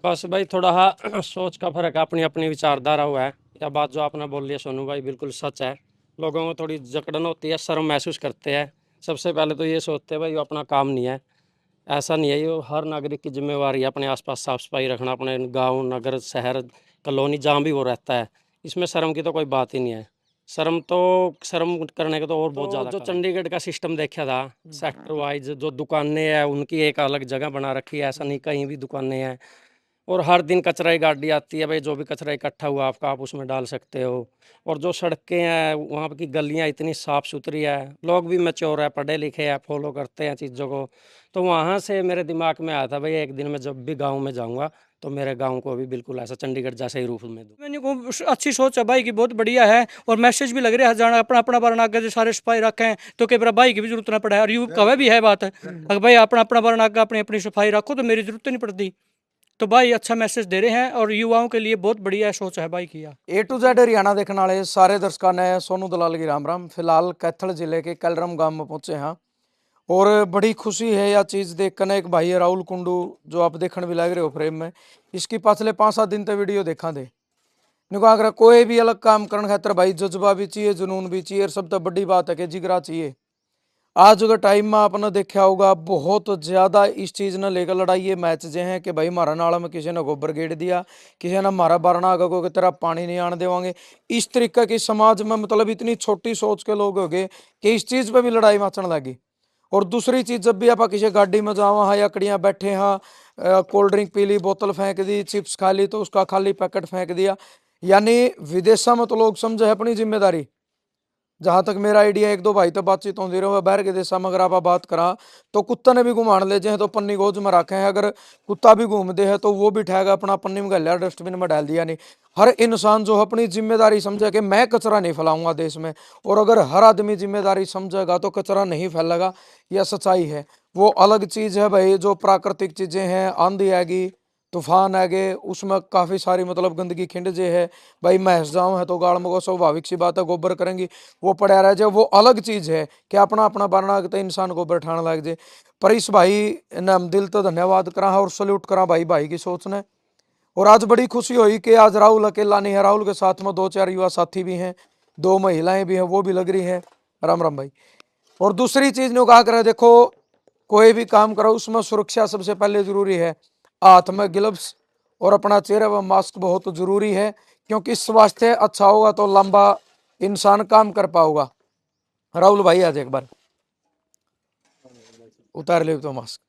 बस भाई थोड़ा हाँ सोच का फर्क है, अपनी अपनी विचारधारा हुआ है। यह बात जो आपने बोल लिया सोनू भाई बिल्कुल सच है। लोगों को थोड़ी जकड़न होती है, शर्म महसूस करते हैं। सबसे पहले तो ये सोचते हैं भाई ये अपना काम नहीं है। ऐसा नहीं है, ये हर नागरिक की जिम्मेवारी है अपने आसपास साफ सफाई रखना, अपने गांव नगर शहर कॉलोनी जहाँ भी वो रहता है। इसमें शर्म की तो कोई बात ही नहीं है। शर्म करने के तो और बहुत ज़्यादा जो चंडीगढ़ का सिस्टम देखा था, सेक्टर वाइज जो दुकानें हैं उनकी एक अलग जगह बना रखी है, ऐसा नहीं कहीं भी दुकानें हैं। और हर दिन कचरा की गाड़ी आती है भाई, जो भी कचरा इकट्ठा हुआ आपका आप उसमें डाल सकते हो। और जो सड़कें हैं वहाँ की गलियाँ इतनी साफ़ सुथरी है, लोग भी मैच्योर है, पढ़े लिखे हैं, फॉलो करते हैं चीज़ों को। तो वहाँ से मेरे दिमाग में आया था भाई एक दिन मैं जब भी गाँव में जाऊँगा तो मेरे गाँव को भी बिल्कुल ऐसा चंडीगढ़ जैसे ही रूप में दूँ। मैंने को अच्छी सोच है भाई की, बहुत बढ़िया है। और मैसेज भी लग रहा है जाना अपना अपना बारन आगे जो सारे सफाई रखें तो कई बार भाई की भी जरूरत ना पड़े। और यू कवे भी है बात है, अगर भाई अपना अपना बारन आगे अपनी अपनी सफाई रखो तो मेरी जरूरत नहीं पड़ती। तो भाई अच्छा मैसेज दे रहे हैं और युवाओं के लिए बहुत बढ़िया सोच है भाई की। ए टू जेड हरियाणा देखने वाले सारे दर्शकों ने सोनू दलाल की राम राम। फिलहाल कैथल जिले के कलरम गांव में पहुंचे हैं और बड़ी खुशी है यह चीज़ देख कर। एक भाई है राहुल कुंडू, जो आप देखने भी लग रहे हो फ्रेम में, इसकी पिछले 5-7 दिन तक वीडियो देखा दे। निको अगर कोई भी अलग काम करने खातर भाई जज्बा भी चाहिए, जुनून भी चाहिए, और सब तो बड़ी बात है कि जिगरा चाहिए। आज के टाइम में आपने देखा होगा बहुत ज्यादा इस चीज ने लेकर लड़ाई है, मैच जे हैं कि भाई मारा नाला में किसी ने गोबर गेड़ दिया, किसी ने मारा बारना आगे को की तरह पानी नहीं आने देवांगे। इस तरीके की समाज में मतलब इतनी छोटी सोच के लोग हो गए कि इस चीज पे भी लड़ाई मचने लगी। और दूसरी चीज, जब भी आप किसी गाड़ी में जावा हाँ, याकड़ियाँ बैठे हाँ, कोल्ड ड्रिंक पी ली, बोतल फेंक दी, चिप्स खा ली तो उसका खाली पैकेट फेंक दिया। यानी विदेशों में तो लोग समझे अपनी जिम्मेदारी। जहां तक मेरा आइडिया, एक दो भाई तो बातचीत होती रहे बाहर के देशा में, अगर आप बात करा तो कुत्ता ने भी घुमान ले जाए तो पन्नी गोज में रखे हैं। अगर कुत्ता भी घूम दे है तो वो भी ठेगा अपना पन्नी में गलिया डस्टबिन में डाल दिया। नहीं, हर इंसान जो अपनी जिम्मेदारी समझे कि मैं कचरा नहीं फैलाऊंगा देश में, और अगर हर आदमी जिम्मेदारी समझेगा तो कचरा नहीं फैलेगा। यह सच्चाई है। वो अलग चीज है भाई, जो प्राकृतिक चीजें हैं, आंधी आएगी, तूफान आ गए, उसमें काफी सारी मतलब गंदगी खिंड जे है भाई, महस जाऊं है तो गाड़ में स्वाभाविक सी बात है गोबर करेंगी, वो पड़ा रह जाए, वो अलग चीज है कि अपना अपना बनना तो इंसान को बैठाने लग जाए। पर इस भाई ने हम दिल तो धन्यवाद करा और सल्यूट करा भाई भाई की सोच ने। और आज बड़ी खुशी हुई कि आज राहुल अकेला नहीं है, राहुल के साथ में 2-4 युवा साथी भी हैं, 2 महिलाएं भी हैं, वो भी लग रही हैं। राम राम भाई। और दूसरी चीज ने कहा करे, देखो कोई भी काम करो उसमें सुरक्षा सबसे पहले जरूरी है। हाथ में ग्लव्स और अपना चेहरे पर मास्क बहुत जरूरी है, क्योंकि स्वास्थ्य अच्छा होगा तो लंबा इंसान काम कर पाओगा। राहुल भाई आज एक बार उतार ले तो मास्क,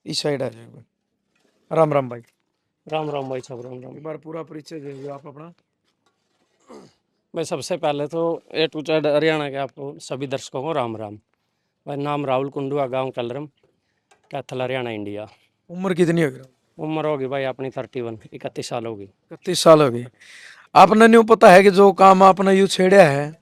इस साइड आ जाओ एक बार। राम राम भाई। राम राम भाई साहब, राम राम। एक बार पूरा परिचय दे दो आप अपना। भाई सबसे पहले तो ए टू जेड हरियाणा के आपको सभी दर्शकों को राम राम। भाई नाम राहुल कुंडू, गाँव कलरम, कैथल हरियाणा इंडिया। उम्र कितनी होगी? उम्र होगी भाई अपनी 31, 31 साल होगी। 31 साल हो गई। आपने न्यू पता है कि जो काम आपने यू छेड़ा है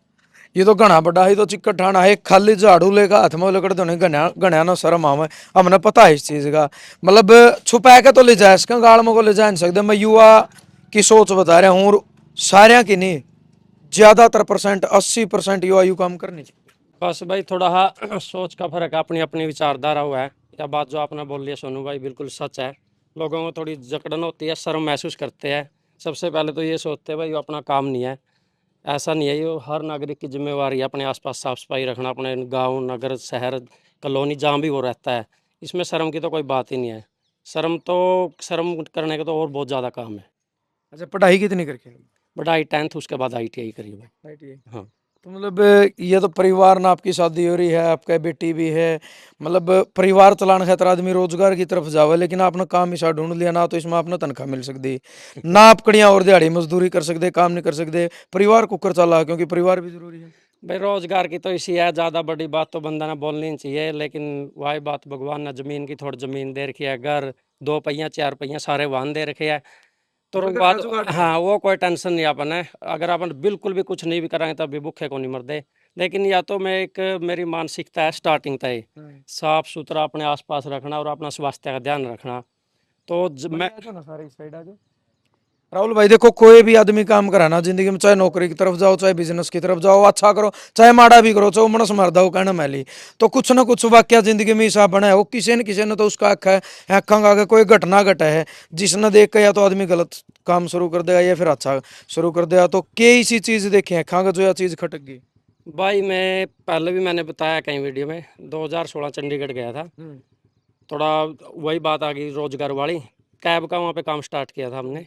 ये तो घना बड़ा है, तो चिक्कड़ ठाना है, खाली झाड़ू लेकर हाथ में लेकर तो नहीं गण्या गण्या ना शर्म आवे। हमने पता है इस चीज का, मतलब छुपा के तो ले जाए इसका गाड़ में को ले जा नहीं सकते। मैं युवा की सोच बता रहा हूँ, और सारे की नहीं, ज्यादातर परसेंट 80% युवा यू काम करनी चाहिए। बस भाई थोड़ा हाँ सोच का फर्क है, अपनी अपनी विचारधारा हुआ है। यह बात जो आपने बोल लिया सोनू भाई बिल्कुल सच है। लोगों को थोड़ी जकड़न होती है, शर्म महसूस करते हैं। सबसे पहले तो ये सोचते हैं भाई ये अपना काम नहीं है। ऐसा नहीं है, ये हर नागरिक की जिम्मेवारी है अपने आसपास साफ सफाई रखना, अपने गांव नगर शहर कॉलोनी जहाँ भी वो रहता है। इसमें शर्म की तो कोई बात ही नहीं है। शर्म करने का तो और बहुत ज़्यादा काम है। अच्छा, पढ़ाई कितनी करके? पढ़ाई 10th, उसके बाद ITI करी भाई। ITI। हाँ। तो मतलब ये तो परिवार ना, आपकी शादी हो रही है, आपका बेटी भी है, मतलब परिवार चलाने खातर आदमी रोजगार की तरफ जावे, लेकिन आपने काम ऐसा ढूंढ लिया ना, तो इसमें आपने तनख्वाह मिल सकती ना, आप कड़ियाँ और दिहाड़ी मजदूरी कर सकते, काम नहीं कर सकते, परिवार कुकर चला, क्योंकि परिवार भी जरूरी है। भाई रोजगार की तो इसी है, ज़्यादा बड़ी बात तो बंदा ने बोलनी नहीं चाहिए, लेकिन वही बात, भगवान ने ज़मीन की थोड़ी ज़मीन दे रखी है, घर 2 पहिया 4 पहिया सारे वाहन दे रखे है। तो मतलब बात, जुगाड़ है। हाँ वो कोई टेंशन नहीं अपन है। अगर अपन बिल्कुल भी कुछ नहीं भी कराएं तब भी भूखे को नहीं मरदे। लेकिन या तो मैं एक मेरी मानसिकता है स्टार्टिंग तय साफ सुथरा अपने आसपास रखना और अपना स्वास्थ्य का ध्यान रखना। तो भाई मैं आ जाओ ना सारे इस साइड आ जाओ। राहुल भाई देखो, कोई भी आदमी काम कराना जिंदगी में, चाहे नौकरी की तरफ जाओ, चाहे बिजनेस की तरफ जाओ, अच्छा करो चाहे माड़ा भी करो, चाहे मनस मरदा हो कहना मैली, तो कुछ ना कुछ वाक्य जिंदगी में हिसाब बना है वो किसी ने तो उसका आखा है, आखा का आगे कोई घटना घटा है जिसने देख के या तो आदमी गलत काम शुरू कर देगा या फिर अच्छा शुरू कर देगा। तो कई सी चीज देखी है आखा का जो यह चीज खटक गई। भाई मैं पहले भी मैंने बताया कहीं वीडियो में, 2016 चंडीगढ़ गया था। थोड़ा वही बात आ गई रोजगार वाली, कैब का वहाँ पे काम स्टार्ट किया था हमने।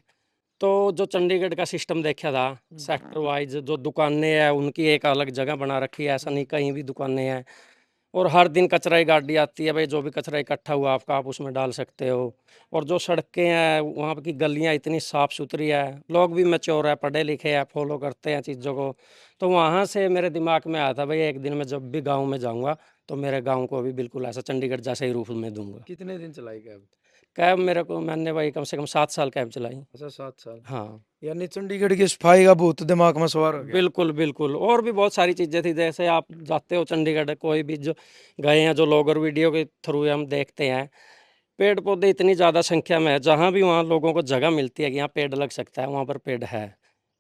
तो जो चंडीगढ़ का सिस्टम देखा था, सेक्टर वाइज जो दुकानें हैं उनकी एक अलग जगह बना रखी है, ऐसा नहीं कहीं भी दुकानें हैं। और हर दिन कचरा की गाड़ी आती है भाई, जो भी कचरा इकट्ठा हुआ आपका आप उसमें डाल सकते हो। और जो सड़कें हैं वहाँ की गलियाँ इतनी साफ़ सुथरी है, लोग भी मैच्योर है, पढ़े लिखे हैं, फॉलो करते हैं चीज़ों को। तो वहाँ से मेरे दिमाग में आया था भाई एक दिन मैं जब भी गाँव में जाऊँगा तो मेरे गाँव को भी बिल्कुल ऐसा चंडीगढ़ जैसा ही रूप में दूंगा। कितने दिन चलाई कैब? कैब मेरे को मैंने भाई कम से कम 7 साल कैब चलाई। अच्छा, 7 साल। हाँ यानी चंडीगढ़ की सफाई का भूत दिमाग में सवार हो गया। बिल्कुल बिल्कुल। और भी बहुत सारी चीज़ें थी, जैसे आप जाते हो चंडीगढ़ कोई भी जो गए हैं, जो लोग और वीडियो के थ्रू हम देखते हैं, पेड़ पौधे इतनी ज़्यादा संख्या में है, जहाँ भी वहाँ लोगों को जगह मिलती है कि यहाँ पेड़ लग सकता है वहाँ पर पेड़ है।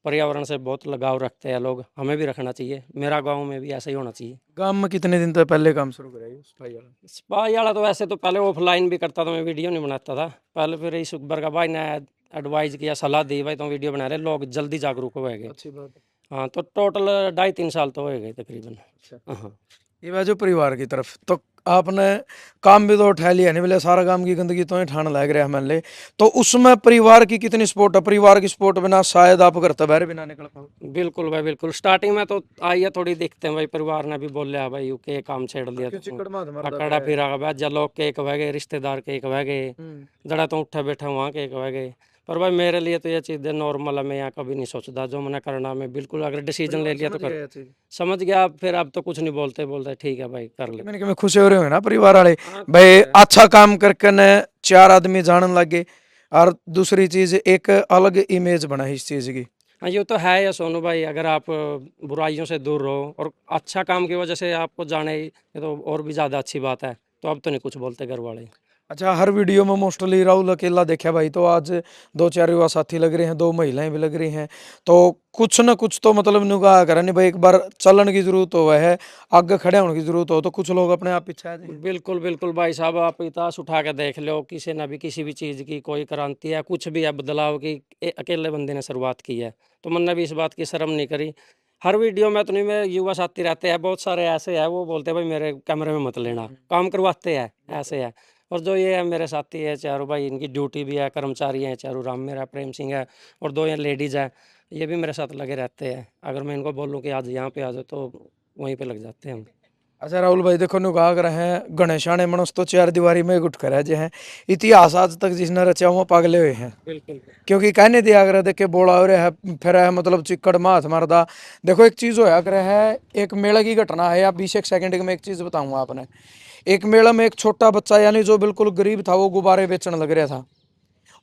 पर्यावरण से बहुत लगाव रखते हैं लोग, हमें भी रखना चाहिए, मेरा गाँव में भी ऐसा ही होना चाहिए। गांव में कितने दिन तक पहले काम शुरू कराई सफाई वाला? भाई वाला तो वैसे तो पहले ऑफलाइन भी करता था, मैं वीडियो नहीं बनाता था पहले। फिर इस अकबर का भाई ने एडवाइस किया, सलाह दी भाई तुम वीडियो बना रहे, लोग जल्दी जागरूक हो गए। अच्छी बात है। हाँ तो टोटल 2.5-3 साल तो हो गए तकरीबन। अच्छा, हाँ ये बात जो परिवार की तरफ तो आपने काम भी तो उठा लिया नहीं, बोले सारा काम की गंदगी तो ही ठाण लग रहा है मान ले, तो उसमें परिवार की कितनी सपोर्ट है? परिवार की सपोर्ट बिना शायद आप घर से बाहर भी ना निकल पाओ। बिल्कुल भाई बिल्कुल। स्टार्टिंग में तो आई है थोड़ी दिक्कतें भाई, परिवार ने भी बोलिया भाई यू के काम छेड़ दिया क्यों तू, चिकड़ मार मरदा अकड़ा पे? फिरा भाई लोग के एक बह गए, रिश्तेदार के एक बह गए, जड़ा तो उठा बैठा वहाँ के एक बह गए। पर भाई मेरे लिए तो ये चीज़ें नॉर्मल है, मैं यहाँ कभी नहीं सोचता, जो मैंने करना मैं बिल्कुल अगर डिसीजन ले परिवार लिया तो समझ कर। गया ये चीज? समझ गया, फिर अब तो कुछ नहीं बोलते, बोलते ठीक है भाई कर ले। मैंने कि मैं खुश हो रहे होंगे ना परिवार वाले, हाँ खुश भाई है। अच्छा काम करके न चार आदमी जानने लगे, और दूसरी चीज एक अलग इमेज बना है इस चीज की। हाँ ये तो है या सोनू भाई, अगर आप बुराइयों से दूर रहो और अच्छा काम की वजह से आपको जाने, ये तो और भी ज़्यादा अच्छी बात है। तो अब तो नहीं कुछ बोलते घर वाले। अच्छा, हर वीडियो में मोस्टली राहुल अकेला देखा भाई, तो आज दो चार युवा साथी लग रहे हैं, दो महिलाएं भी लग रही हैं, तो कुछ ना कुछ तो मतलब नुका करा नहीं भाई, एक बार चलन की जरूरत हो है, आगे खड़े होने की जरूरत हो, तो कुछ लोग अपने आप पीछे आ जाएंगे। बिल्कुल बिल्कुल भाई साहब, आप इतिहास उठा के देख लो, किसी ने भी किसी भी चीज़ की कोई क्रांति है, कुछ भी है बदलाव की, अकेले बंदे ने शुरुआत की है। तो मैंने भी इस बात की शर्म नहीं करी। हर वीडियो में तो नहीं, में युवा साथी रहते हैं बहुत सारे ऐसे हैं, वो बोलते हैं भाई मेरे कैमरे में मत लेना, काम करवाते हैं ऐसे है। और जो ये है मेरे साथी है चारों भाई, इनकी ड्यूटी भी है, कर्मचारी हैं चारों, राम मेरा, प्रेम सिंह है, और दो ये लेडीज़ हैं, ये भी मेरे साथ लगे रहते हैं। अगर मैं इनको बोलूँ कि आज यहाँ पे आ जाओ तो वहीं पे लग जाते हैं हम। अच्छा राहुल भाई देखो, नुका कर हैं गणेशाने मनुष्य तो चार दीवारी में गुट कर है, इतिहास आज तक जिसने रचा वो पागले हुए हैं, बिल्कुल क्योंकि कहने दिया अगर देखे बोला हो रहा है फिर है मतलब चिक्कड़ माथ मारदा। देखो एक चीज होया कर है, एक मेले की घटना है या 20 एक सेकंड में एक चीज बताऊंगा आपने। एक मेला में एक छोटा बच्चा यानी जो बिल्कुल गरीब था वो गुब्बारे बेचने लग रहा था,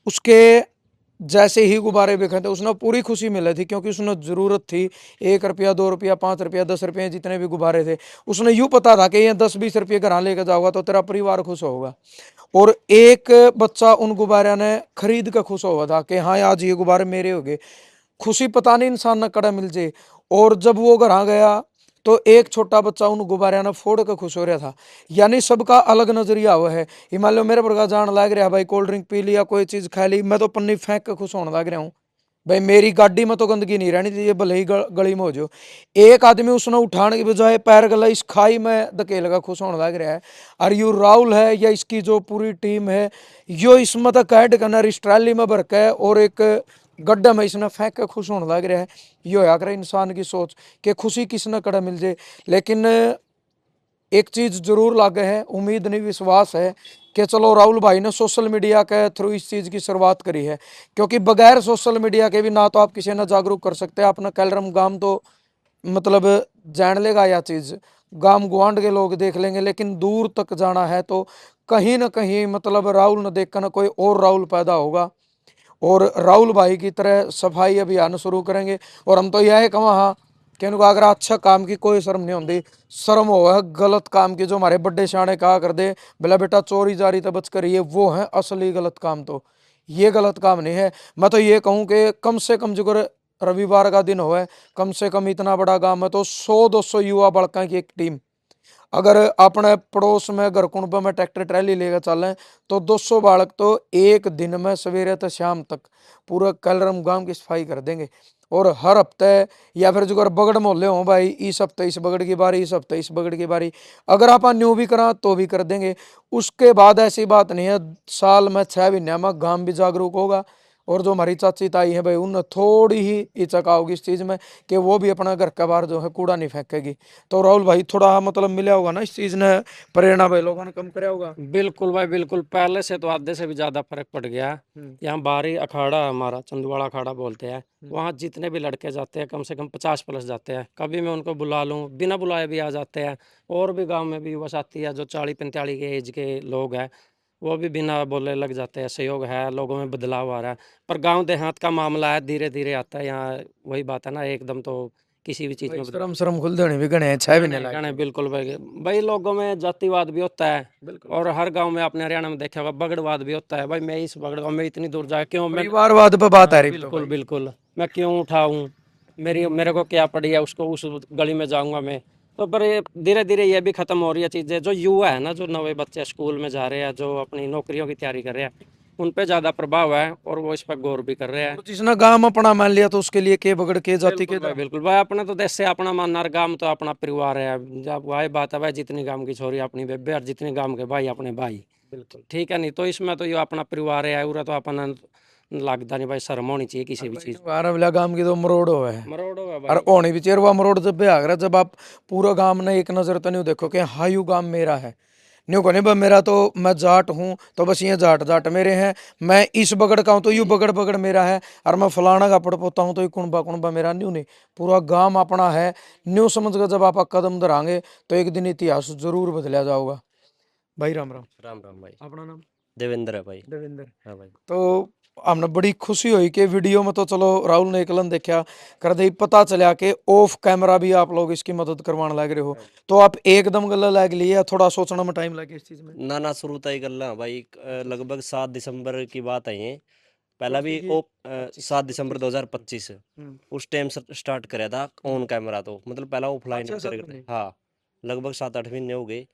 उसके जैसे ही गुब्बारे बिके थे उसने पूरी खुशी मिली थी, क्योंकि उसने जरूरत थी 1 रुपया 2 रुपया 5 रुपया 10 रुपये जितने भी गुब्बारे थे, उसने यूं पता था कि ये 10-20 रुपये घर लेकर जाओगा तो तेरा परिवार खुश होगा। और एक बच्चा उन गुब्बारे ने खरीद कर खुश हुआ था कि हाँ आज ये गुब्बारे मेरे हो गए। खुशी पता नहीं इंसान न कड़ा मिल जाए। और जब वो घर आ गया तो एक छोटा बच्चा उन गुब्बारे ने फोड़ के खुश हो रहा था। यानी सबका अलग नजरिया हुआ है। हिमालय मेरे पर जान लग रहा है भाई, कोल्ड ड्रिंक पी लिया कोई चीज खा ली, मैं तो पन्नी फेंक के खुश होने लग रहा हूँ। भाई मेरी गाड़ी में तो गंदगी नहीं रहनी चाहिए, भले ही गली में हो जाओ। एक आदमी उसने उठाने की बजाय पैर गला इस खाई में धकेल का खुश होने लग रहा है। और यू राहुल है या इसकी जो पूरी टीम है, यो इसमें तक कैड करना इस ट्रैली में भर के और एक गड्ढा में इसने फेंक के खुश होने लग रहा है। यो या कर इंसान की सोच कि खुशी किसने कड़ा मिल जाए। लेकिन एक चीज जरूर लागे है, उम्मीद नहीं विश्वास है कि चलो राहुल भाई ने सोशल मीडिया के थ्रू इस चीज की शुरुआत करी है, क्योंकि बगैर सोशल मीडिया के भी ना तो आप किसी ने जागरूक कर सकते हैं अपना कैलरम गांव, तो मतलब जान लेगा यह चीज, गांव गुआंढ के लोग देख लेंगे, लेकिन दूर तक जाना है तो कहीं ना कहीं मतलब राहुल न देख कर ना कोई और राहुल पैदा होगा। और राहुल भाई की तरह सफाई अभियान शुरू करेंगे। और हम तो यह कहा हाँ कि उनको अगर अच्छा काम की कोई शर्म नहीं होती, शर्म हो है गलत काम की, जो हमारे बड़े शाणे कहा कर दे, बोला बेटा चोरी जारी तो बच कर, ये वो है असली गलत काम। तो ये गलत काम नहीं है। मैं तो ये कहूँ कि कम से कम जो रविवार का दिन हो, कम से कम इतना बड़ा गांव है तो 100-200 युवा बड़का की एक टीम अगर अपने पड़ोस में घर कुंड में ट्रैक्टर ट्रैली लेकर चलें तो 200 बालक तो एक दिन में सवेरे से शाम तक पूरा कलरम गांव की सफाई कर देंगे। और हर हफ्ते या फिर जो अगर बगड़ मोहल्ले हो भाई, इस हफ्ते इस बगड़ की बारी, इस हफ्ते इस बगड़ की बारी, अगर आप न्यू भी करा तो भी कर देंगे। उसके बाद ऐसी बात नहीं है, साल में 6 महीने में गांव भी जागरूक होगा। और जो हमारी चाची ताई है भाई, उन थोड़ी ही इचका होगी इस चीज में कि वो भी अपना घर के बाहर जो है कूड़ा नहीं फेंकेगी। तो राहुल भाई थोड़ा मतलब मिला होगा ना इस चीज ने, प्रेरणा भाई लोगों ने कम कराया होगा। बिल्कुल भाई बिल्कुल, पहले से तो आधे से भी ज्यादा फर्क पड़ गया है। यहाँ बाहरी अखाड़ा है हमारा, चंदवाड़ा अखाड़ा बोलते हैं, वहाँ जितने भी लड़के जाते हैं कम से कम 50+ जाते हैं। कभी मैं उनको बुला लूँ, बिना बुलाए भी आ जाते हैं। और भी गांव में भी युवा साथी है जो 40-45 के एज के लोग हैं, वो भी बिना बोले लग जाते हैं। सहयोग है, लोगों में बदलाव आ रहा है। पर गांव देहात का मामला है, धीरे धीरे आता है। यहाँ वही बात है ना, एकदम तो किसी भी चीज़ भाई में शर्म शर्म खुल देने भी गणे 6 महीने गाने लगे। बिल्कुल भाई भाई, लोगों में जातिवाद भी होता है। और हर गांव में आपने हरियाणा में देखा होगा बगड़वाद भी होता है। भाई मैं इस बगड़ गांव में इतनी दूर जाके क्यों, मैं परिवारवाद पे बात आ रही तो बिल्कुल भाई। बिल्कुल, मैं क्यों उठाऊं, मेरे को क्या पड़ी है, उसको उस गली में जाऊंगा मैं। तो पर ये धीरे धीरे ये भी खत्म हो रही है चीजें। जो युवा है ना, जो नए बच्चे स्कूल में जा रहे हैं, जो अपनी नौकरियों की तैयारी कर रहे हैं, उन पे ज्यादा प्रभाव है और वो इस पर गौर भी कर रहे हैं। तो जिसने गांव अपना मान लिया तो उसके लिए के बगड़ के जाति के बिल्कुल भाई, अपने तो देश से अपना मानना, और गांव तो अपना परिवार है। जब वही बात है भाई, जितनी गांव की छोरी अपनी बेबे और जितनी गांव के भाई अपने भाई। बिल्कुल ठीक है, नहीं तो इसमें तो ये अपना परिवार है, पूरा तो अपना लगता नहीं भाई, शर्म होनी चाहिए किसी भी चीज। बारह गांव की तो मरोड़ हो है। मरोड़ होगा और भाई। होनी भी चाहिए। वो मरोड़ जब भी आ रहा, जब आप पूरा गांव ने एक नजर तो नहीं देखो कि हाँ यू गांव मेरा है, न्यू को नहीं बस मेरा तो, मैं जाट हूँ तो बस ये जाट जाट मेरे हैं, मैं इस बगड़ का हूँ तो यू बगड़ बगड़ मेरा है, और मैं फलाना का पड़पोता हूँ तो ये कुणबा कुणबा मेरा, न्यू नहीं, पूरा गांव अपना है। न्यू समझ कर जब आप कदम धरांगे तो एक दिन इतिहास जरूर बदला जाओगा। भाई राम राम। राम राम भाई। अपना नाम? देवेंद्र है भाई। देवेंद्र। हाँ भाई। तो हमने बड़ी खुशी हुई कि वीडियो में तो चलो राहुल ने एकलन देखा कर दे, पता चला कि ऑफ कैमरा भी आप लोग इसकी मदद करवाने लग रहे हो। तो आप एकदम गला लग लिए या थोड़ा सोचना में टाइम लगे इस चीज में? ना ना शुरू तय कर ला भाई, लगभग 7 दिसंबर की बात है ये। पहला भी ये ओ 7 दिसंबर 2025 उस टाइम स्टार्ट कराया था ऑन कैमरा। तो मतलब पहला ऑफलाइन अच्छा, 7 महीने। हाँ, लगभग 7-8 महीने हो गए।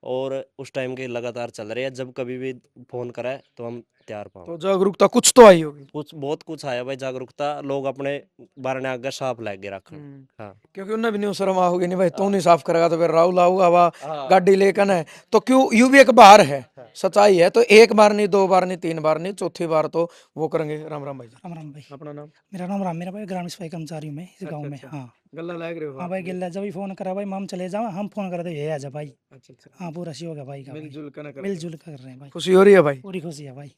और उस टाइम के लगातार चल रहे हैं, जब कभी भी फोन करा है तो हम तैयार पाओ। तो जागरूकता कुछ तो आई होगी। कुछ बहुत कुछ आया भाई, जागरूकता, लोग अपने बारने आगे साफ लग गए रखन। हाँ क्योंकि उन्हें भी नहीं शर्म आओगी नहीं भाई, तू नहीं साफ करेगा तो फिर राहुल आऊगा वा हाँ। गाड़ी लेकर है। तो क्यों यू भी एक बार है, सच्चाई है। तो एक बार नहीं, 2 बार नहीं, 3 बार नहीं, चौथी बार तो वो करेंगे। राम राम भाई। राम राम भाई। अपना नाम? मेरा नाम राम, मेरा भाई ग्रामीण सफाई कर्मचारी हूँ मैं इस गांव में। हाँ गल्ला लग रहे हो हाँ आप? भाई, गिल्ला जब भी फोन करा भाई माम चले जाओ, हम फोन करते ये आ जा भाई। अच्छा अच्छा, हाँ पूरा सी हो गया भाई का भाई। मिलजुल कर ना मिलजुल कर रहे हैं भाई, खुशी हो रही है भाई। पूरी खुशी है भाई।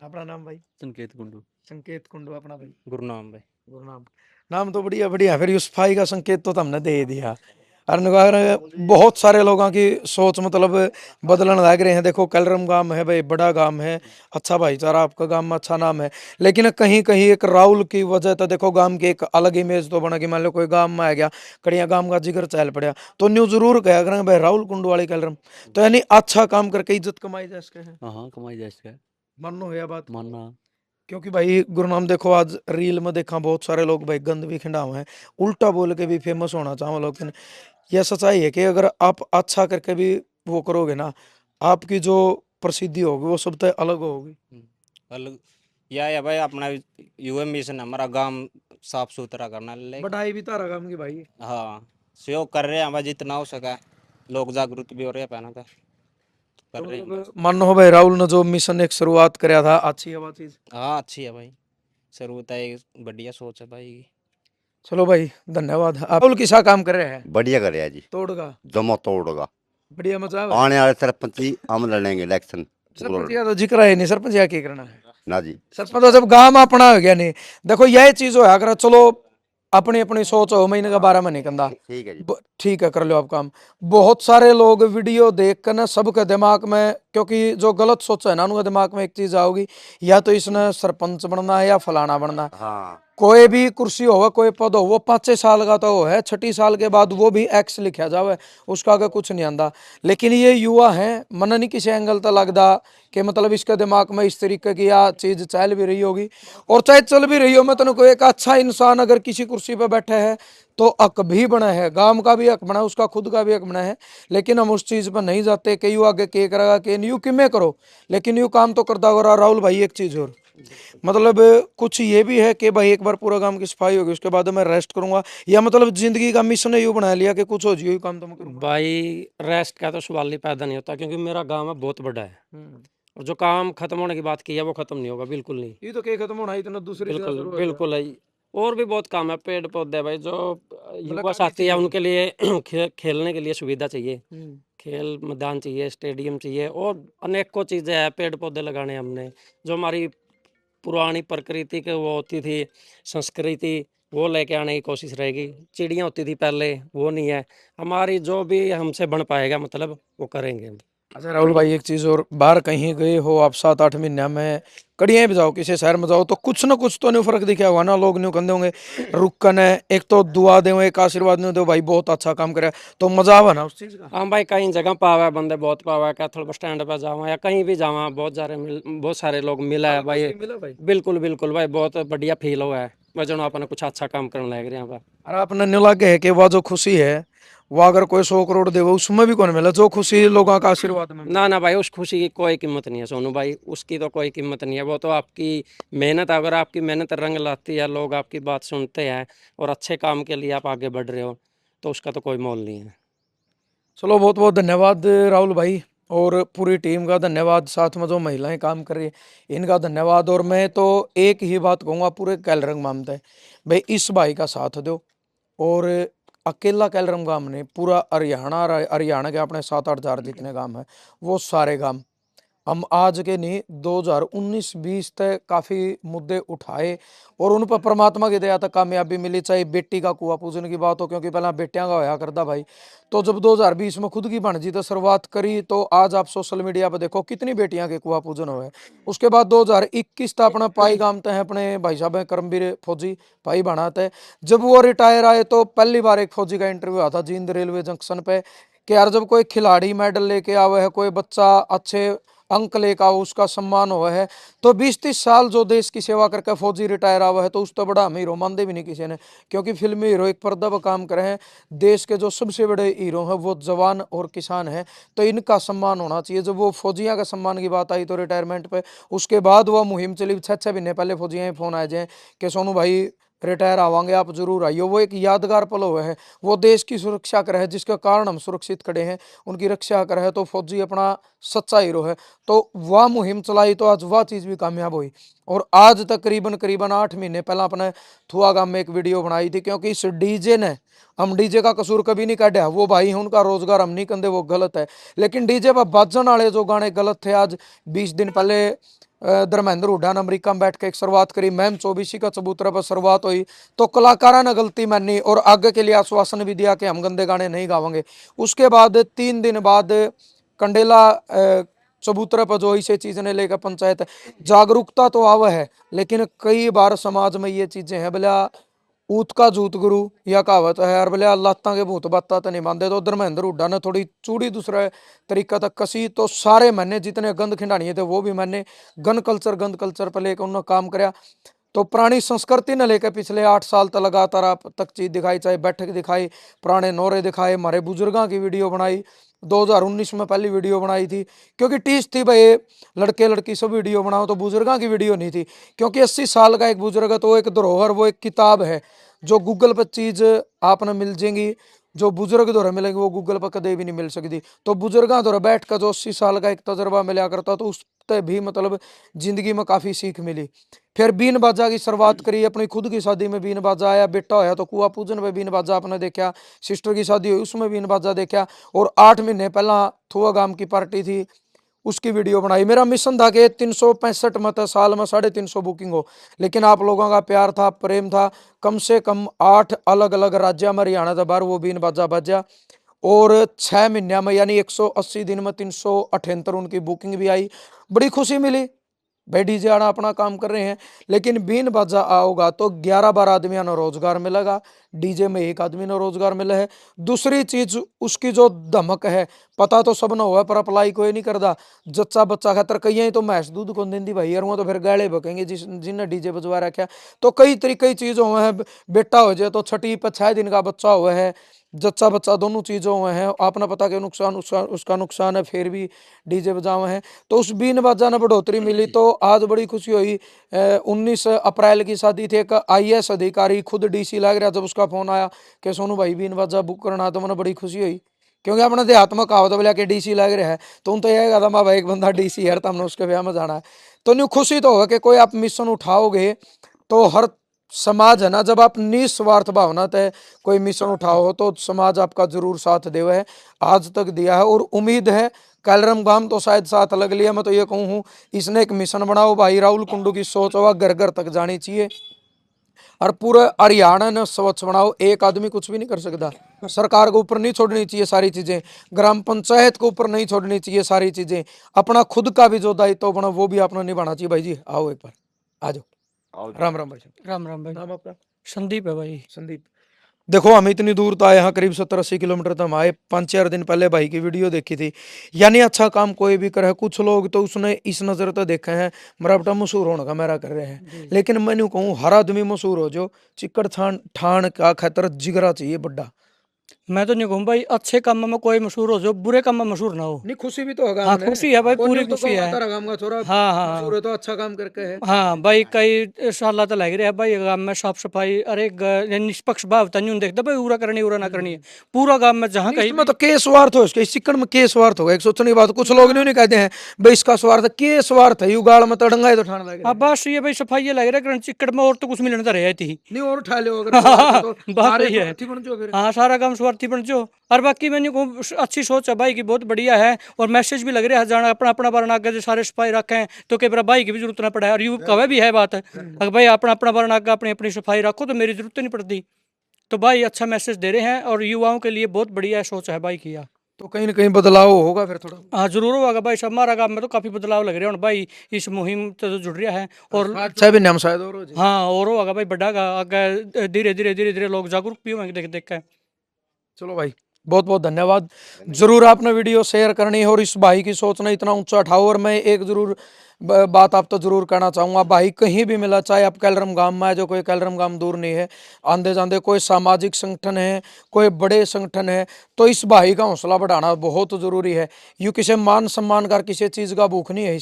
अपना नाम भाई? संकेत कुंडू। संकेत कुंडू। अपना भाई? गुरनाम भाई। गुरनाम। नाम तो बढ़िया बढ़िया, फिर उस सफाई का संकेत तो हमने दे ही दिया। और नगार बहुत सारे लोगों की सोच मतलब बदलने लग रहे हैं। देखो कलरम गांव है भाई, बड़ा गांव है, अच्छा भाईचारा, आपका गांव में अच्छा नाम है, लेकिन कहीं कहीं एक राहुल की वजह तो देखो गांव की एक अलग इमेज तो बना कि मान लो कोई गांव में आ गया, कड़िया गांव का जिक्र चल पड़ा तो न्यू जरूर कहा करेंगे भाई राहुल कुंडू वाली कलरम। तो यानी अच्छा काम करके इज्जत कमाई जा सके हैं। हाँ कमाई जा इसका मानो है बात। मानना। क्योंकि भाई गुरुनाम देखो आज रील में देखा बहुत सारे लोग भाई गंद भी खिंडा हुए हैं, उल्टा बोल के भी फेमस होना चाहो लोग। यह सच्चाई है कि अगर आप अच्छा करके भी वो करोगे ना, आपकी जो प्रसिद्धि होगी वो सब तो अलग होगी। अलग या भाई, अपना यूएम मिशन हमारा गांव साफ सुथरा करना ले। बढ़ाई भी तारा काम की भाई। हाँ, सहयोग कर रहे हैं भाई जितना हो सका। लोग जागरूक भी हो रहे हैं पहना था कर रहे हैं। मानो हो भाई राहुल ने जो मिशन एक शुरुआत कराया था, अच्छी है वो चीज। हाँ अच्छी है भाई, शुरू है, बढ़िया सोच है भाई की। चलो भाई धन्यवाद। आप राहुल किसा काम कर रहे हैं? बढ़िया करे जी, तोड़गा जमा तोड़गा। बढ़िया मजा है। आने वाले सरपंच ही हम लड़ेंगे इलेक्शन। सरपंच का तो जिक्र है नहीं, सरपंच का क्या करना है? ना जी, सरपंच तो जब गांव में अपना हो गया नहीं। देखो यह चीज हो अगर चलो अपनी अपनी सोच हो, महीने का 12 में नहीं कंदा, ठीक है जी। ठीक है कर लो आप काम। बहुत सारे लोग वीडियो देख कर ना सबके दिमाग में, क्योंकि जो गलत सोच है ना उनके दिमाग में एक चीज आओगी, या तो इसने सरपंच बनना है या फलाना बनना है। हाँ कोई भी कुर्सी हो कोई पद हो वो 5 साल का तो वो है, 6 साल के बाद वो भी एक्स लिखा जावे, उसका आगे कुछ नहीं आंदा। लेकिन ये युवा है, मन नहीं किसी एंगल तक लगता कि मतलब इसके दिमाग में इस तरीके की या चीज चल भी रही होगी, और चाहे चल भी रही हो, मैं तेन कोई एक अच्छा इंसान अगर किसी कुर्सी पे बैठे है तो हक भी बना है, गांव का भी हक बना है, उसका खुद का भी हक बना है। लेकिन हम उस चीज पर नहीं जाते कि यू आगे के करेगा कि यू किमें करो, लेकिन यू काम तो करता हो रहा। राहुल भाई एक चीज और, मतलब कुछ ये भी है कि भाई एक बार पूरा काम की सफाई होगी उसके बाद मैं रेस्ट करूंगा, या मतलब जिंदगी का मिशन यूं बना लिया कि कुछ हो जाए काम तो मैं करूंगा। भाई रेस्ट का तो सवाल ही पैदा नहीं होता, क्योंकि मेरा गांव है बहुत बड़ा है, और जो काम खत्म होने की बात की है वो खत्म नहीं होगा, बिल्कुल नहीं। ये तो के खत्म होना है, इतना दूसरी जगह बिल्कुल शुरू हो जाए। बिल्कुल है। और भी बहुत काम है, पेड़ पौधे भाई, जो युवा काफी साथी है चीजें। उनके लिए खेलने के लिए सुविधा चाहिए, हम्म। खेल मैदान चाहिए, स्टेडियम चाहिए, और अनेकों चीज़ें हैं। पेड़ पौधे लगाने हमने, जो हमारी पुरानी प्रकृति के वो होती थी संस्कृति, वो लेके आने की कोशिश रहेगी। चिड़ियाँ होती थी पहले, वो नहीं है। हमारी जो भी हमसे बन पाएगा मतलब वो करेंगे हम। अच्छा राहुल भाई एक चीज और, बाहर कहीं गए हो आप 7-8 महीने में, कड़ियाँ भी जाओ किसी शहर में जाओ तो कुछ ना कुछ तो नहीं फर्क दिखा हुआ ना, लोग नहीं कहते होंगे रुकन है, एक तो दुआ दे एक आशीर्वाद नहीं दो भाई बहुत अच्छा काम करे, तो मजा आवा ना उस चीज का। हाँ भाई, कई जगह पावा है बंदे, बहुत पावा है, कैथल बस स्टैंड पर जावा या कहीं भी जावा, बहुत सारे लोग मिला है भाई। मिला भाई। बिल्कुल बिल्कुल भाई, बहुत बढ़िया फील हुआ है, वजन अपने कुछ अच्छा काम करने लग रहे हैं यहाँ पर। अरे आपने नहीं लगे है कि वह जो खुशी है वो अगर कोई 100 करोड़ दे उसमें भी कौन मिला, जो खुशी लोगों का आशीर्वाद में ना ना भाई, उस खुशी की कोई कीमत नहीं है सोनू भाई, उसकी तो कोई कीमत नहीं है। वो तो आपकी मेहनत, अगर आपकी मेहनत रंग लाती है, लोग आपकी बात सुनते हैं और अच्छे काम के लिए आप आगे बढ़ रहे हो, तो उसका तो कोई मोल नहीं है। चलो बहुत बहुत धन्यवाद राहुल भाई, और पूरी टीम का धन्यवाद, साथ में जो महिलाएं काम कर रही है इनका धन्यवाद। और मैं तो एक ही बात कहूँगा पूरे कैलरंग मामते भाई, इस भाई का साथ दो। और अकेला कैलरंग गांव ने पूरा हरियाणा, हरियाणा के अपने 7-8 हजार जितने गांव हैं वो सारे गांव हम आज के नहीं 2019-20 तक काफी मुद्दे उठाए और उन पर परमात्मा की दया तक कामयाबी मिली। चाहे बेटी का कुआं पूजन की बात हो, क्योंकि पहला बेटियां का होया करता भाई, तो जब 2020 में खुद की भांजी तो शुरुआत करी, तो आज आप सोशल मीडिया पर देखो कितनी बेटियां के कुआं पूजन हुए। उसके बाद 2021 तक अपना पाई गामते हैं अपने भाई साहब हैं करमवीर फौजी भाई बनाते, जब वो रिटायर आए तो पहली बार एक फौजी का इंटरव्यू आता जींद रेलवे जंक्शन पे कि यार जब कोई खिलाड़ी मेडल लेके आवे है, कोई बच्चा अच्छे अंक लेकर आओ, उसका सम्मान हुआ है, तो 20-30 साल जो देश की सेवा करके फौजी रिटायर हुआ है तो उस तो बड़ा हम हीरो मानते भी नहीं किसी ने, क्योंकि फिल्मी हीरो एक पर्दा पर काम करे हैं। देश के जो सबसे बड़े हीरो हैं वो जवान और किसान हैं, तो इनका सम्मान होना चाहिए। जब वो फौजियों का सम्मान की बात आई तो रिटायरमेंट पे उसके बाद वह मुहिम चली, 6-6 महीने पहले फौजियों फोन आए जाए कि सोनू भाई रिटायर आवांगे आप जरूर आइयो। वो एक यादगार पल हुए है, वो देश की सुरक्षा करे है, जिसके कारण हम सुरक्षित खड़े हैं, उनकी रक्षा करे है, तो फौजी अपना सच्चा हीरो है। तो वह मुहिम चलाई तो आज वह चीज भी कामयाब हुई। और आज तकरीबन करीबन 8 महीने पहला अपने थुआ गांव में एक वीडियो बनाई थी, क्योंकि इस डीजे ने, हम डीजे का कसूर कभी नहीं काटा, वो भाई है उनका रोजगार हम नहीं कंदे, वो गलत है, लेकिन डीजे पर बाजन वाले जो गाने गलत थे, आज 20 दिन पहले धर्मेंद्र हुड्डा ने अमेरिका में बैठ के एक शुरुआत करी, मैम 24 का चबूतरा पर शुरुआत हुई, तो कलाकारों ने गलती मानी और आगे के लिए आश्वासन भी दिया कि हम गंदे गाने नहीं गावेंगे। उसके बाद 3 दिन बाद कंडेला चबूतरा पर जो इसे चीज ने लेकर पंचायत जागरूकता तो आवा है, लेकिन कई बार समाज में ये चीजें हैं भला ऊत का जूत गुरु या कहावत है यार भले लाता के भूत बाता तो नहीं मानते। तो धर्मेंद्र हुड्डा ने थोड़ी चूड़ी दूसरा तरीका तक कसी, तो सारे मैंने जितने गंद खिंडानिए थे वो भी मैंने गन कल्चर पर लेकर उन्होंने काम कराया। तो पुरानी संस्कृति ने लेकर पिछले 8 साल तक लगातार आप तक चीज दिखाई, चाहे बैठक दिखाई, पुराने नौरे दिखाए, हमारे बुजुर्गों की वीडियो बनाई, 2019 में पहली वीडियो बनाई थी, क्योंकि टीस थी भाई लड़के लड़की सब वीडियो बनाओ, तो बुजुर्गों की वीडियो नहीं थी, क्योंकि 80 साल का एक बुजुर्ग है तो वो एक धरोहर, वो एक किताब है जो गूगल पर चीज आपने मिल जाएंगी, जो बुजुर्ग द्वारा मिलेंगे वो गूगल पर कदे भी नहीं मिल सकती। तो बुजुर्गों द्वारा बैठ कर जो 80 साल का एक तजर्बा मिला करता, तो उस ते भी मतलब जिंदगी में काफी सीख मिली। फिर बीन बाजा की शुरुआत करी, अपनी खुद की शादी में बीन बाजा आया, बेटा होया तो कुआ पूजन में बीन बाजा आपने देखा, सिस्टर की शादी हुई उसमें बीन बाजा देखा, और 8 महीने पहला थुआ गांव की पार्टी थी उसकी वीडियो बनाई। मेरा मिशन था कि 365 मत साल में 350 बुकिंग हो, लेकिन आप लोगों का प्यार था, प्रेम था, कम से कम 8 अलग अलग राज्य में हरियाणा से बाहर वो बीन बाजा बजा, और 6 महीने में यानी 180 दिन में 378 उनकी बुकिंग भी आई, बड़ी खुशी मिली। भाई डीजे आना अपना काम कर रहे हैं, लेकिन बीन बाजा आओगा तो 11-12 आदमियों ने रोजगार मिलेगा, डीजे में एक आदमी ने रोजगार मिला है। दूसरी चीज उसकी जो धमक है, पता तो सब न हुआ पर अप्लाई कोई नहीं करता। जच्चा बच्चा खातर कई तो मैस दूध कौन देंदी भाई यार, वो तो फिर गाले बकेंगे जिन्हें डीजे बजवा रखा। तो कई तरीके की चीज हुए हैं, बेटा हो जाए तो छठी पर 6 दिन का बच्चा हुआ है, जच्चा बच्चा दोनों चीजों हुए हैं, आपने पता के नुकसान उसका नुकसान है, फिर भी डीजे बजावे हैं। तो उस बीन बाजा ने बढ़ोतरी मिली तो आज बड़ी खुशी हुई। 19 अप्रैल की शादी थी, एक IAS अधिकारी खुद DC लग रहा, जब उसका फोन आया कि सोनू भाई बीन बाजा बुक करना, तो मैंने बड़ी खुशी हुई, क्योंकि अपने देहात में कहावत बोला कि DC लग रहा है, तो उन तो यह कहता मैं भाई एक बंदा DC है तो हमने उसके ब्याह में जाना है। तो न्यू खुशी तो होगा कि कोई आप मिशन उठाओगे तो हर समाज है ना, जब आप निस्वार्थ भावना तय कोई मिशन उठाओ तो समाज आपका जरूर साथ देवा है, आज तक दिया है, और उम्मीद है कैलरम गांव तो शायद साथ लग लिया। मैं तो ये कहूँ हूँ इसने एक मिशन बनाओ भाई, राहुल कुंडू की सोच होगा घर घर तक जानी चाहिए, और पूरा हरियाणा ने स्वच्छ बनाओ। एक आदमी कुछ भी नहीं कर सकता, सरकार के ऊपर नहीं छोड़नी चाहिए सारी चीजें, ग्राम पंचायत के ऊपर नहीं छोड़नी चाहिए सारी चीजें, अपना खुद का भी जो दायित्व बना वो भी अपना निभाना चाहिए। भाई जी आओ एक बार, आ जाओ। राम राम भाई। राम राम भाई। नाम आपका? संदीप है भाई। संदीप। देखो हम इतनी दूर तो आए, यहाँ करीब 70-80 किलोमीटर तो हम आए। 5-4 दिन पहले भाई की वीडियो देखी थी, यानी अच्छा काम कोई भी करे, कुछ लोग तो उसने इस नजर तो देखा है मेरा बेटा मशहूर होने का मेरा कर रहे हैं, लेकिन मैं यूं कहूँ हर आदमी मशहूर हो जो चिक्कड़ ठाण का खतर जिगरा चाहिए बड्डा। मैं तो नहीं कहूँ भाई, अच्छे काम में कोई मशहूर हो जो, बुरे काम में मशहूर ना हो। नहीं खुशी भी तो होगा हाँ हमें। खुशी है भाई, कौन पूरी यूं तो खुशी है। तेरा काम का छोरा हाँ हाँ मशहूर है तो अच्छा काम करके है। हाँ भाई, कई साल तो लग रहे हैं भाई गांव में साफ सफाई, अरे निष्पक्ष भाव तो नहीं देखता भाई, उरा करनी उरा ना करनी है, पूरा गांव में जहाँ कहीं इसमें तो के स्वार्थ हो, इसके चिकन में के स्वार्थ होगा, एक सोचने की बात। कुछ लोग नहीं कहते हैं भाई इसका स्वार्थ, के स्वार्थ है, युगाड़ में तड़ंगा तो ठान लगे। अब बस ये भाई सफाई ये लग रहा है चिक्कड़ में, और तो कुछ मिलने तो रहे थी नहीं और उठा लो अगर स्वार्थ है तो बात सारे सही है। स्वार्थी बन जाओ फिर। हाँ सारा काम स्वार्थी बन जो। और बाकी मैंने को अच्छी सोच है भाई की, बहुत बढ़िया है, और मैसेज भी लग रहा है जाना अपना अपना बारना आगे जो सारे सफाई रखें तो कई बार भाई की भी जरूरत ना पड़े, और यू कवे भी है बात, अगर भाई अपना अपना बारना आगे अपनी अपनी सफाई रखो तो मेरी जरूरत नहीं पड़ती। तो भाई अच्छा मैसेज दे रहे हैं, और युवाओं के लिए बहुत बढ़िया सोच है भाई की। तो कहीं ना कहीं बदलाव होगा फिर थोड़ा। हाँ जरूर होगा भाई, सब हमारा गाँव में तो काफी बदलाव लग रहे हैं भाई, इस मुहिम से तो जुड़ रहा है। और अच्छा भी नाम शायद और हो जाए। हाँ और होगा भाई, बढ़ा आगे धीरे धीरे धीरे धीरे लोग जागरूक भी होंगे देख देख के। चलो भाई बहुत बहुत धन्यवाद। जरूर आपने वीडियो शेयर करनी है, और इस भाई की सोचना इतना ऊंचा उठाओ। और मैं एक जरूर बात आप तो जरूर कहना चाहूंगा, भाई कहीं भी मिला, चाहे आप कैलरम गांव में है, जो कोई कैलरम गांव दूर नहीं है, आंदे जांदे कोई सामाजिक संगठन है, कोई बड़े संगठन है, तो इस भाई का हौसला बढ़ाना बहुत जरूरी है। यूँ किसी मान सम्मान कर किसी चीज का भूख नहीं है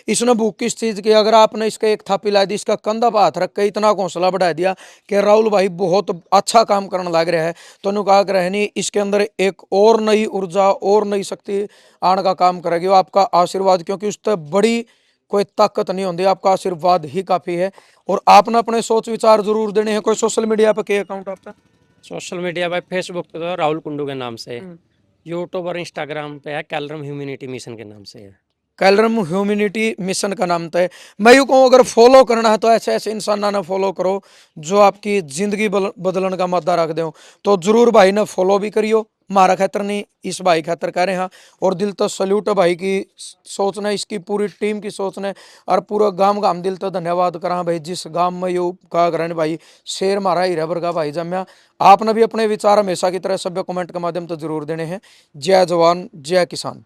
इसने भूख किस चीज की, अगर आपने इसका एक थापी ला दी, इसका कंधा पर हाथ रख के इतना हौसला बढ़ा दिया कि राहुल भाई बहुत अच्छा काम करने लग रहा है, तो उन्होंने कहा कि रहनी इसके अंदर एक और नई ऊर्जा और नई शक्ति आने का काम करेगी। वो आपका आशीर्वाद, क्योंकि उस तक बड़ी कोई ताकत नहीं होती, आपका आशीर्वाद ही काफी है। और आपने अपने सोच विचार जरूर देने हैं। कोई सोशल मीडिया पे के अकाउंट आपका? सोशल मीडिया भाई फेसबुक पे तो राहुल कुंडू के नाम से, यूट्यूब और इंस्टाग्राम पे है कैलरम ह्यूमैनिटी मिशन के नाम से है। कैलरम ह्यूमैनिटी मिशन का नाम तय। मैं यूँ कहूँ अगर फॉलो करना है तो ऐसे ऐसे इंसान ना फॉलो करो जो आपकी जिंदगी बदलने का मद्दा रख दो, तो जरूर भाई ने फॉलो भी करियो। मारा खातर नहीं, इस भाई खातर कह रहे हैं। और दिल तो सल्यूट है भाई की सोचना, इसकी पूरी टीम की सोचना, और पूरा गांव गांव दिल तो धन्यवाद करा भाई, जिस गांव में यू कहा करें भाई शेर मारा ही रबर का भाई जम्या। आपने भी अपने विचार हमेशा की तरह सभ्य कमेंट के माध्यम तो जरूर देने हैं। जय जवान जय किसान।